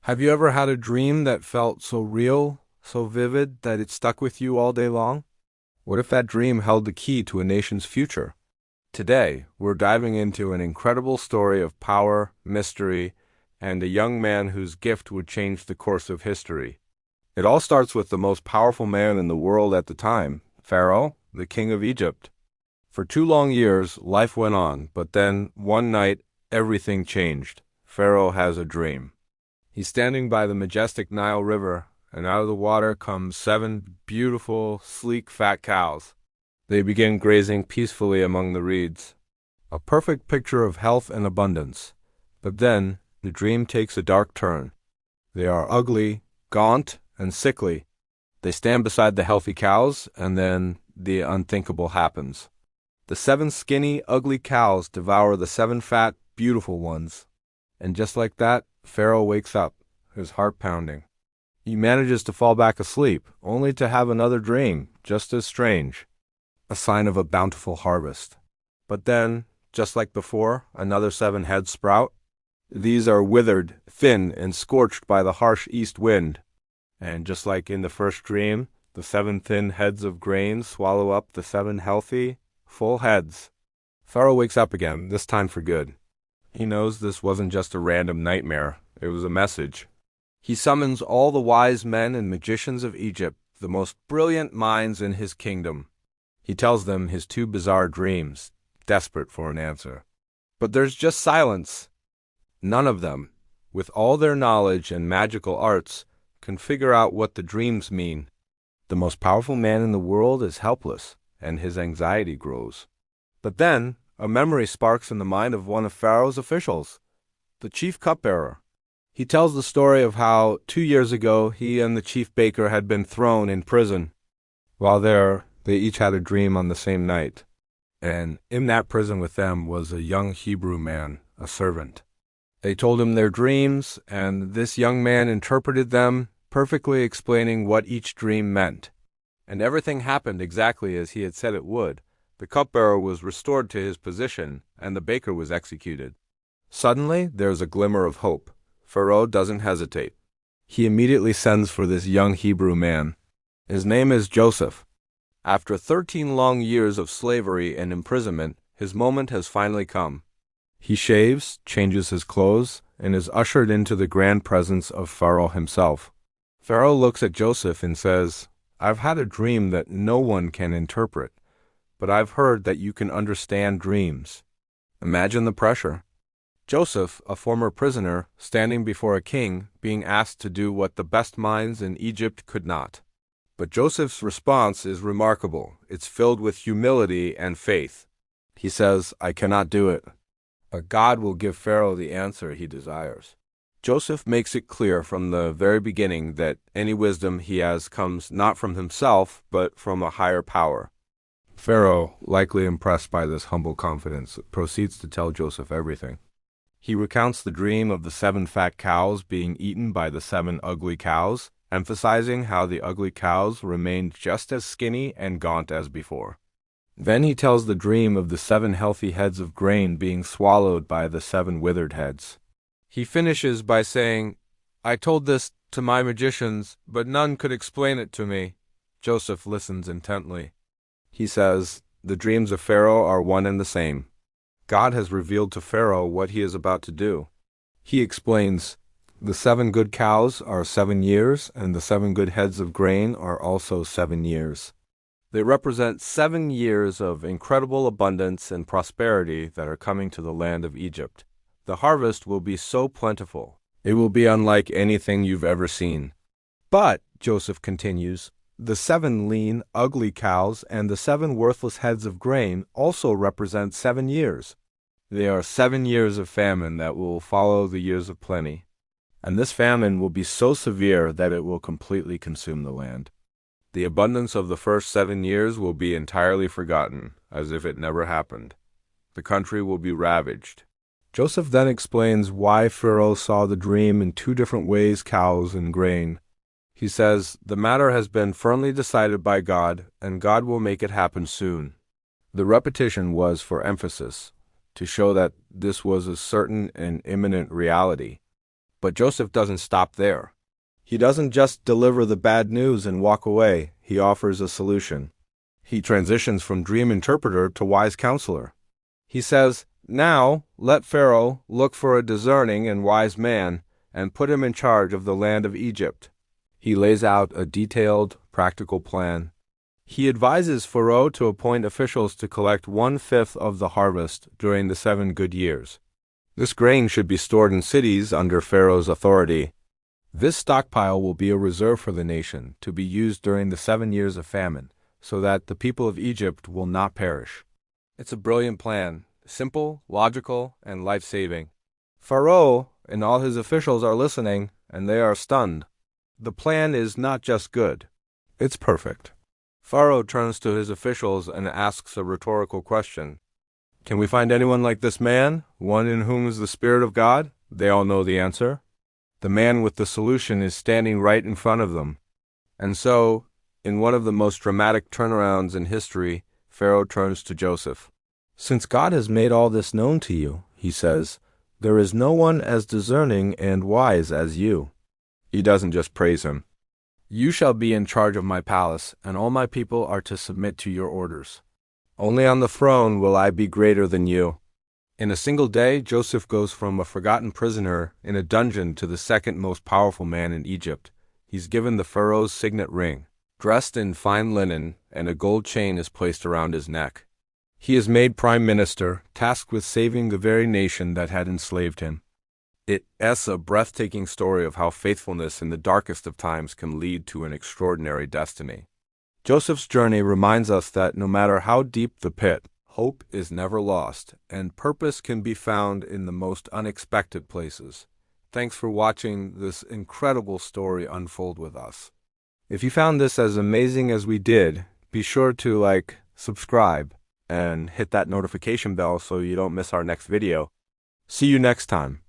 Have you ever had a dream that felt so real, so vivid, that it stuck with you all day long? What if that dream held the key to a nation's future? Today, we're diving into an incredible story of power, mystery, and a young man whose gift would change the course of history. It all starts with the most powerful man in the world at the time, Pharaoh, the king of Egypt. For 2 long years, life went on, but then, one night, everything changed. Pharaoh has a dream. He's standing by the majestic Nile River, and out of the water come 7 beautiful, sleek, fat cows. They begin grazing peacefully among the reeds. A perfect picture of health and abundance. But then, the dream takes a dark turn. They are ugly, gaunt, and sickly. They stand beside the healthy cows, and then the unthinkable happens. The 7 skinny, ugly cows devour the 7 fat, beautiful ones. And just like that, Pharaoh wakes up, his heart pounding. He manages to fall back asleep, only to have another dream, just as strange. A sign of a bountiful harvest. But then, just like before, another 7 heads sprout. These are withered, thin, and scorched by the harsh east wind. And just like in the first dream, the 7 thin heads of grain swallow up the 7 healthy, full heads. Pharaoh wakes up again, this time for good. He knows this wasn't just a random nightmare, it was a message. He summons all the wise men and magicians of Egypt, the most brilliant minds in his kingdom. He tells them his 2 bizarre dreams, desperate for an answer. But there's just silence. None of them, with all their knowledge and magical arts, can figure out what the dreams mean. The most powerful man in the world is helpless, and his anxiety grows. But then, a memory sparks in the mind of one of Pharaoh's officials, the chief cupbearer. He tells the story of how 2 years ago he and the chief baker had been thrown in prison. While there, they each had a dream on the same night. And in that prison with them was a young Hebrew man, a servant. They told him their dreams, and this young man interpreted them, perfectly explaining what each dream meant. And everything happened exactly as he had said it would. The cupbearer was restored to his position, and the baker was executed. Suddenly, there's a glimmer of hope. Pharaoh doesn't hesitate. He immediately sends for this young Hebrew man. His name is Joseph. After 13 long years of slavery and imprisonment, his moment has finally come. He shaves, changes his clothes, and is ushered into the grand presence of Pharaoh himself. Pharaoh looks at Joseph and says, "I've had a dream that no one can interpret. But I've heard that you can understand dreams." Imagine the pressure. Joseph, a former prisoner, standing before a king, being asked to do what the best minds in Egypt could not. But Joseph's response is remarkable. It's filled with humility and faith. He says, "I cannot do it. But God will give Pharaoh the answer he desires." Joseph makes it clear from the very beginning that any wisdom he has comes not from himself, but from a higher power. Pharaoh, likely impressed by this humble confidence, proceeds to tell Joseph everything. He recounts the dream of the 7 fat cows being eaten by the 7 ugly cows, emphasizing how the ugly cows remained just as skinny and gaunt as before. Then he tells the dream of the 7 healthy heads of grain being swallowed by the 7 withered heads. He finishes by saying, "I told this to my magicians, but none could explain it to me." Joseph listens intently. He says, "The dreams of Pharaoh are one and the same. God has revealed to Pharaoh what he is about to do." He explains, "The 7 good cows are 7 years, and the 7 good heads of grain are also 7 years. They represent 7 years of incredible abundance and prosperity that are coming to the land of Egypt. The harvest will be so plentiful. It will be unlike anything you've ever seen. But," Joseph continues, "the 7 lean, ugly cows and the 7 worthless heads of grain also represent 7 years. They are 7 years of famine that will follow the years of plenty. And this famine will be so severe that it will completely consume the land. The abundance of the first 7 years will be entirely forgotten, as if it never happened. The country will be ravaged." Joseph then explains why Pharaoh saw the dream in 2 different ways, cows and grain. He says, "The matter has been firmly decided by God, and God will make it happen soon." The repetition was for emphasis, to show that this was a certain and imminent reality. But Joseph doesn't stop there. He doesn't just deliver the bad news and walk away, he offers a solution. He transitions from dream interpreter to wise counselor. He says, "Now let Pharaoh look for a discerning and wise man and put him in charge of the land of Egypt." He lays out a detailed, practical plan. He advises Pharaoh to appoint officials to collect 1/5 of the harvest during the 7 good years. This grain should be stored in cities under Pharaoh's authority. This stockpile will be a reserve for the nation to be used during the 7 years of famine, so that the people of Egypt will not perish. It's a brilliant plan, simple, logical, and life-saving. Pharaoh and all his officials are listening, and they are stunned. The plan is not just good, it's perfect. Pharaoh turns to his officials and asks a rhetorical question. "Can we find anyone like this man, one in whom is the Spirit of God?" They all know the answer. The man with the solution is standing right in front of them. And so, in one of the most dramatic turnarounds in history, Pharaoh turns to Joseph. "Since God has made all this known to you," he says, "there is no one as discerning and wise as you." He doesn't just praise him. "You shall be in charge of my palace, and all my people are to submit to your orders. Only on the throne will I be greater than you." In a single day, Joseph goes from a forgotten prisoner in a dungeon to the second most powerful man in Egypt. He's given the Pharaoh's signet ring. Dressed in fine linen, and a gold chain is placed around his neck. He is made prime minister, tasked with saving the very nation that had enslaved him. It's a breathtaking story of how faithfulness in the darkest of times can lead to an extraordinary destiny. Joseph's journey reminds us that no matter how deep the pit, hope is never lost, and purpose can be found in the most unexpected places. Thanks for watching this incredible story unfold with us. If you found this as amazing as we did, be sure to like, subscribe, and hit that notification bell so you don't miss our next video. See you next time.